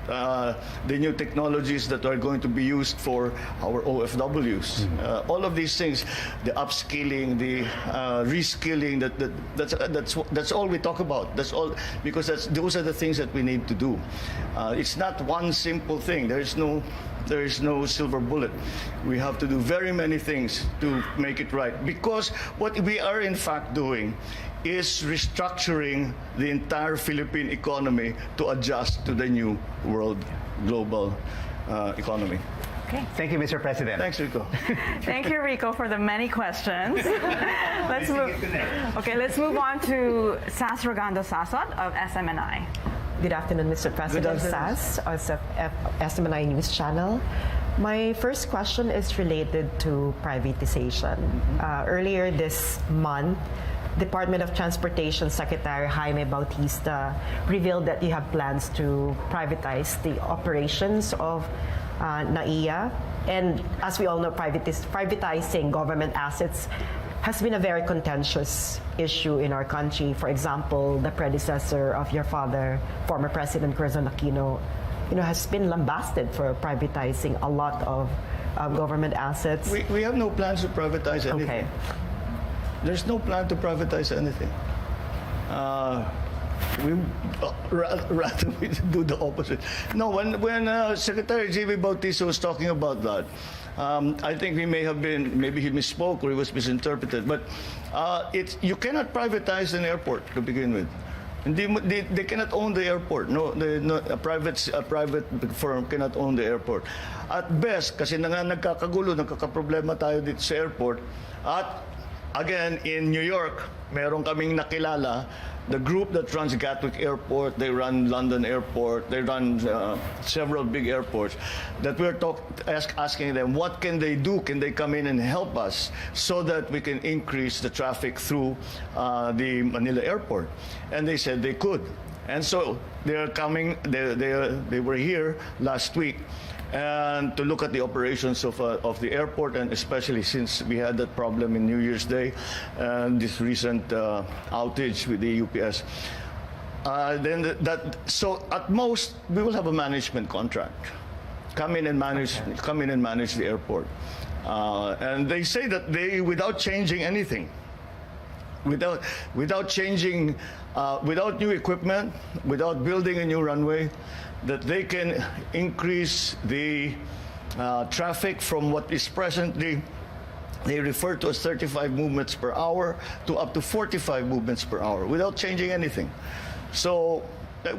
new technologies that are going to be used for our OFWs, all of these things, the upskilling, the reskilling, that's all we talk about. That's all, because those are the things that we need to do. It's not one simple thing. There is no silver bullet. We have to do very many things to make it right. Because what we are in fact doing is restructuring the entire Philippine economy to adjust to the new world global economy. Okay. Thank you, Mr. President. Thanks, Rico. Thank you, Rico, for the many questions. Let's move on to Sas Rogando Sasot of SMNI. Good afternoon, Mr. President. Sas of SMNI News Channel. My first question is related to privatization. Earlier this month, Department of Transportation Secretary Jaime Bautista revealed that you have plans to privatize the operations of NAIA. And as we all know, privatizing government assets has been a very contentious issue in our country. For example, the predecessor of your father, former President Quezon Aquino, has been lambasted for privatizing a lot of government assets. We have no plans to privatize anything. Okay. There's no plan to privatize anything. Rather we do the opposite. No, when Secretary J.B. Bautista was talking about that, I think maybe he misspoke or he was misinterpreted. But you cannot privatize an airport to begin with. They cannot own the airport. A private firm cannot own the airport. At best, kasi nagkakaproblema tayo dito sa airport. At again, in New York, meron kaming nakilala, the group that runs Gatwick Airport, they run London Airport, they run several big airports, that we're asking them, what can they do? Can they come in and help us so that we can increase the traffic through the Manila Airport? And they said they could. And so they're coming, they were here last week, and to look at the operations of the airport, and especially since we had that problem in New Year's Day and this recent outage with the UPS. So at most we will have a management contract. Come in and manage the airport, and they say that without changing anything, without changing, without new equipment, without building a new runway, that they can increase the traffic from what is presently, they refer to as 35 movements per hour, to up to 45 movements per hour without changing anything. So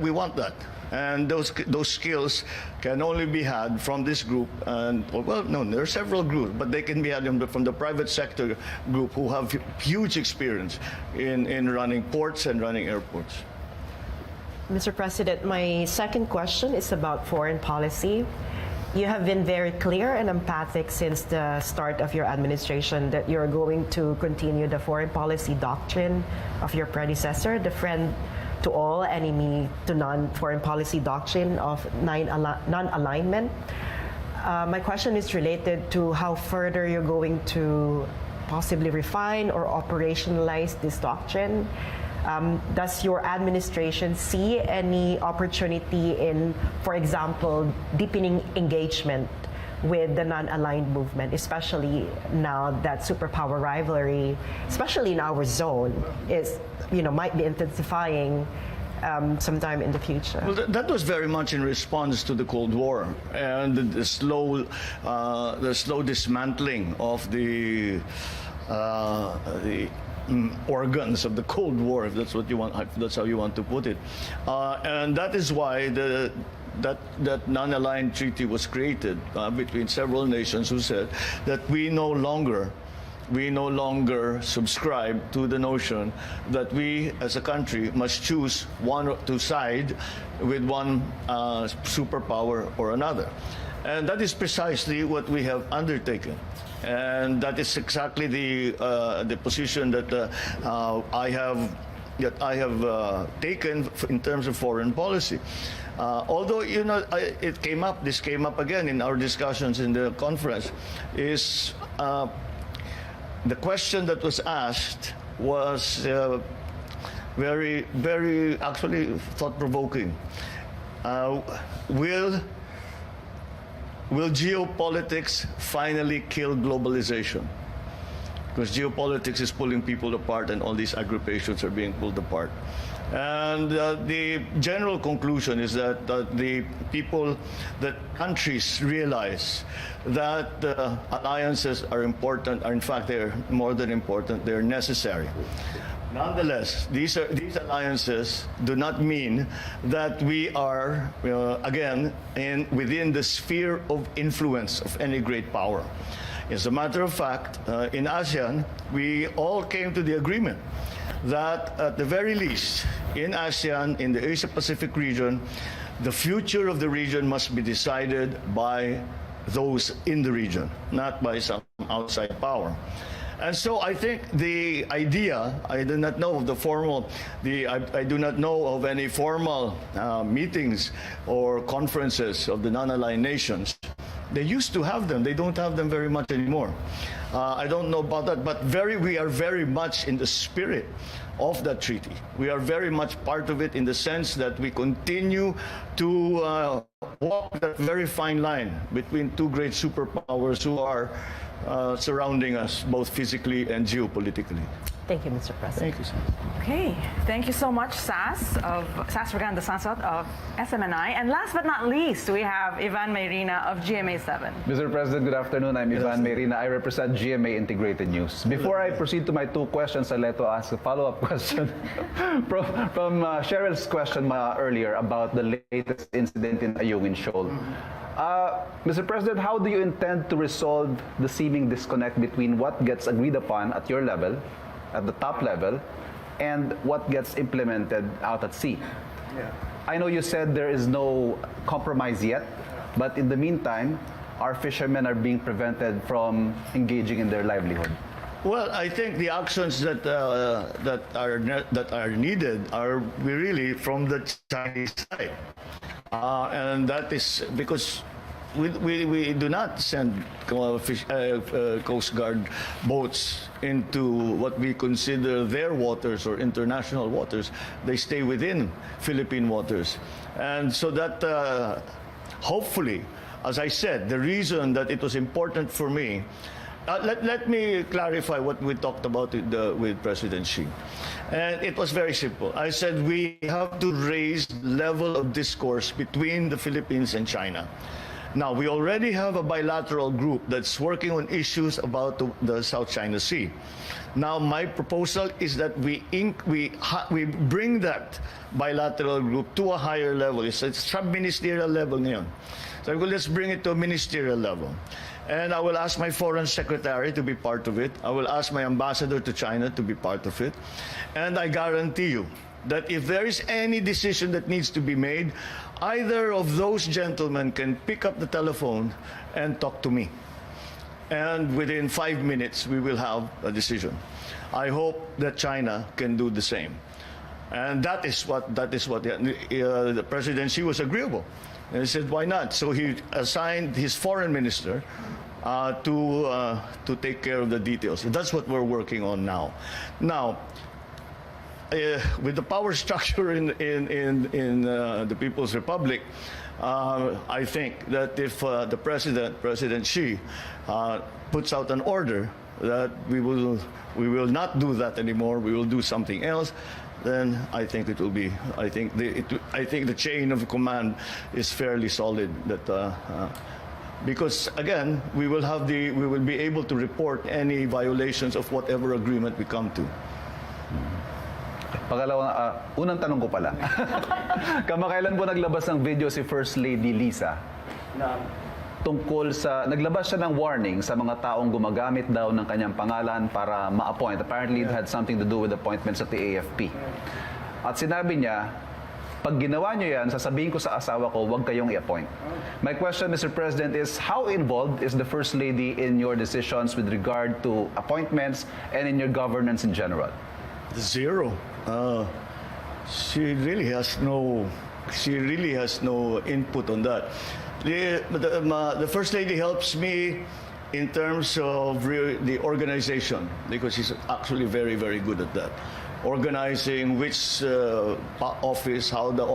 we want that. And those skills can only be had from this group. And well, no, there are several groups, but they can be had from the private sector group who have huge experience in running ports and running airports. Mr. President, my second question is about foreign policy. You have been very clear and emphatic since the start of your administration that you're going to continue the foreign policy doctrine of your predecessor, the friend to all, enemy to none foreign policy doctrine of non-alignment. My question is related to how further you're going to possibly refine or operationalize this doctrine. Does your administration see any opportunity in, for example, deepening engagement with the non-aligned movement, especially now that superpower rivalry, especially in our zone, might be intensifying sometime in the future? Well, that was very much in response to the Cold War and the slow dismantling of the organs of the Cold War, if that's what you want, if that's how you want to put it, and that is why that non-aligned treaty was created between several nations who said that we no longer subscribe to the notion that we as a country must choose to side with one superpower or another. And that is precisely what we have undertaken. And that is exactly the position that I have taken in terms of foreign policy. Although, this came up again in our discussions in the conference, is the question that was asked was very, very actually thought-provoking. Will geopolitics finally kill globalization? Because geopolitics is pulling people apart and all these aggruppations are being pulled apart. And the general conclusion is that countries realize that alliances are important, are in fact they're more than important, they're necessary. Nonetheless, these alliances do not mean that we are, again, within the sphere of influence of any great power. As a matter of fact, in ASEAN, we all came to the agreement that at the very least, in ASEAN, in the Asia-Pacific region, the future of the region must be decided by those in the region, not by some outside power. And so I think the idea, I do not know of I do not know of any formal meetings or conferences of the non-aligned nations. They used to have them. They don't have them very much anymore. I don't know about that, but we are very much in the spirit of that treaty. We are very much part of it in the sense that we continue to walk that very fine line between two great superpowers who are surrounding us both physically and geopolitically. Thank you, Mr. President. Thank you, sir. Okay, thank you so much, Sas Reganda Sansot of SMNI. And last but not least, we have Ivan Mayrina of GMA7. Mr. President, good afternoon. I'm Ivan Mayrina. I represent GMA Integrated News. Before I proceed to my two questions, I'd like to ask a follow-up question from Cheryl's question earlier about the latest incident in Ayungin Shoal. Mr. President, how do you intend to resolve the seeming disconnect between what gets agreed upon at your level, at the top level, and what gets implemented out at sea? Yeah. I know you said there is no compromise yet, but in the meantime, our fishermen are being prevented from engaging in their livelihood. Well, I think the actions that are needed are really from the Chinese side, and that is because we do not send Coast Guard boats into what we consider their waters or international waters. They stay within Philippine waters. And so that hopefully, as I said, the reason that it was important for me, let me clarify what we talked about with President Xi. And it was very simple. I said we have to raise the level of discourse between the Philippines and China. Now, we already have a bilateral group that's working on issues about the South China Sea. Now, my proposal is that we bring that bilateral group to a higher level. It's a sub-ministerial level ngayon. So let's bring it to a ministerial level. And I will ask my foreign secretary to be part of it. I will ask my ambassador to China to be part of it. And I guarantee you that if there is any decision that needs to be made, either of those gentlemen can pick up the telephone and talk to me. And within 5 minutes, we will have a decision. I hope that China can do the same. And that is what the presidency was agreeable. And he said, why not? So he assigned his foreign minister to take care of the details. That's what we're working on now. Now, with the power structure in the People's Republic, I think that if the President Xi, puts out an order that we will not do that anymore, we will do something else, then I think it will be. I think the chain of command is fairly solid. That because again, we will be able to report any violations of whatever agreement we come to. Unang tanong ko pala. Kamakailan po naglabas ng video si First Lady Lisa tungkol sa, naglabas siya ng warning sa mga taong gumagamit daw ng kanyang pangalan para ma-appoint. Apparently, it had something to do with appointments at the AFP. At sinabi niya, pag ginawa niyo yan, sasabihin ko sa asawa ko, huwag kayong i-appoint. My question, Mr. President, is how involved is the First Lady in your decisions with regard to appointments and in your governance in general? Zero. She really has no input on that. The First Lady helps me in terms of the organization, because she's actually very, very good at that. Organizing which office, how the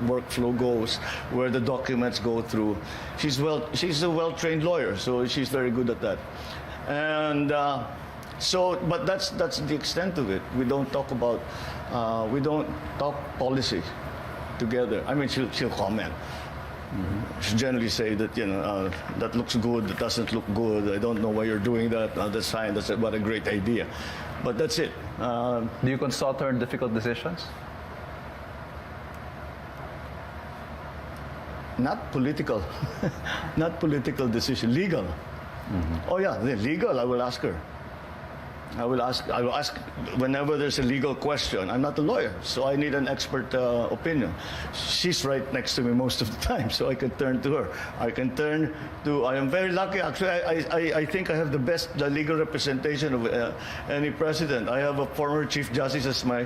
workflow goes, where the documents go through. She's a well-trained lawyer, so she's very good at that. And but that's the extent of it. We don't talk policy together. I mean, she'll comment. She generally say that, that looks good, that doesn't look good, I don't know why you're doing that, that's fine, what a great idea. But that's it. Do you consult her in difficult decisions? Not political. Not political decision, legal. Oh yeah, legal, I will ask her. I will ask whenever there's a legal question. I'm not a lawyer, so I need an expert opinion. She's right next to me most of the time, so I can turn to her. I am very lucky, actually. I think I have the best legal representation of any president. I have a former Chief Justice as my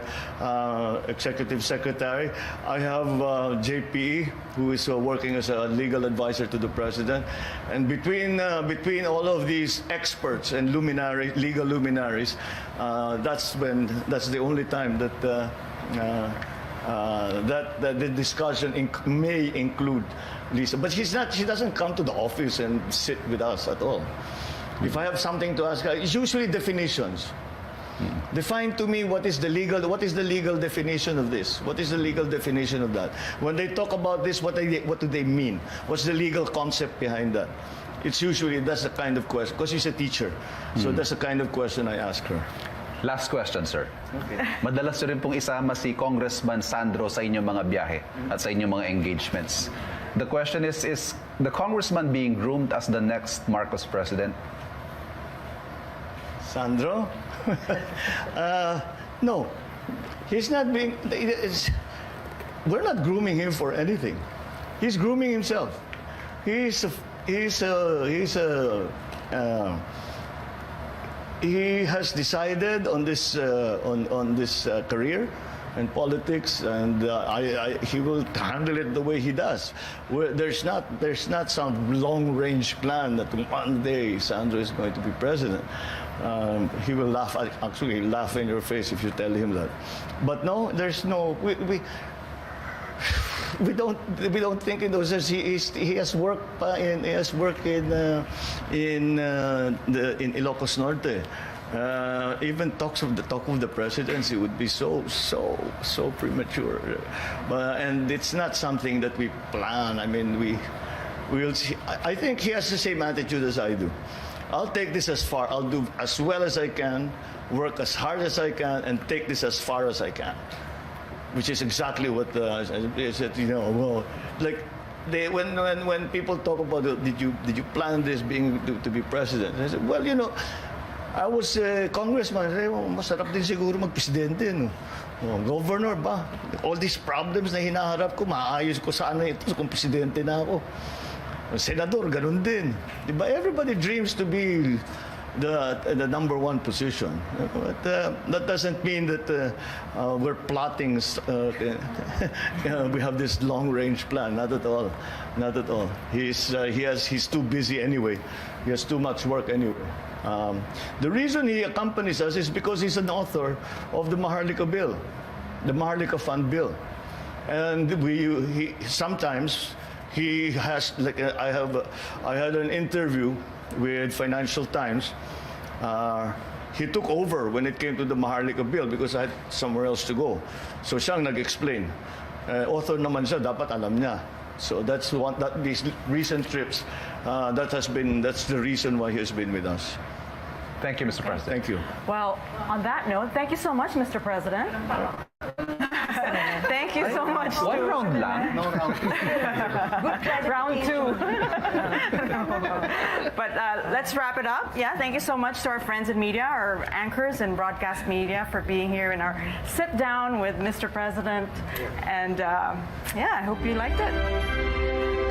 executive secretary. I have JPE, who is working as a legal advisor to the president. And between all of these experts and legal luminaries, that's the only time that the discussion may include Lisa. But she doesn't come to the office and sit with us at all. If I have something to ask her, it's usually definitions. Define to me what is the legal definition of this? What is the legal definition of that? When they talk about this, what do they mean? What's the legal concept behind that? It's usually, that's the kind of question, because she's a teacher. So that's the kind of question I ask her. Last question, sir. Okay. Madalas nyo rin pong isama si Congressman Sandro sa inyong mga biyahe at sa inyong mga engagements. The question is the congressman being groomed as the next Marcos president? Sandro? No. He's not being... We're not grooming him for anything. He's grooming himself. He has decided on this career and politics, and he will handle it the way he does. There's not some long-range plan that one day Sandro is going to be president. He will laugh in your face if you tell him that. But no, there's no. We don't think in those sense. He has worked in Ilocos Norte. Even talk of the presidency would be so premature, and it's not something that we plan. I mean, we'll see. I think he has the same attitude as I do. I'll take this as far. I'll do as well as I can, work as hard as I can, and take this as far as I can. Which is exactly what I said. Well, like when people talk about did you plan this to be president? I said, well, I was a congressman. I said, masarap din siguro mag-presidente, no? Governor ba? All these problems na hinaharap ko, maayos ko sana ito kung presidente na ako. Senador, ganun din. Diba? Everybody dreams to be the number one position. But that doesn't mean that we're plotting. We have this long-range plan. Not at all. Not at all. He's too busy anyway. He has too much work anyway. The reason he accompanies us is because he's an author of the Maharlika Bill, the Maharlika Fund Bill, and sometimes he has, like, I had an interview with Financial Times. He took over when it came to the Maharlika Bill because I had somewhere else to go. So siyang nag-explain. Author naman siya, dapat alam niya. So that's these recent trips. That's the reason why he has been with us. Thank you, Mr. President. Thank you. Well, on that note, thank you so much, Mr. President. Thank you so much. One round lang. No round. Round two. But let's wrap it up. Yeah, thank you so much to our friends in media, our anchors in broadcast media, for being here in our sit down with Mr. President. And yeah, I hope you liked it.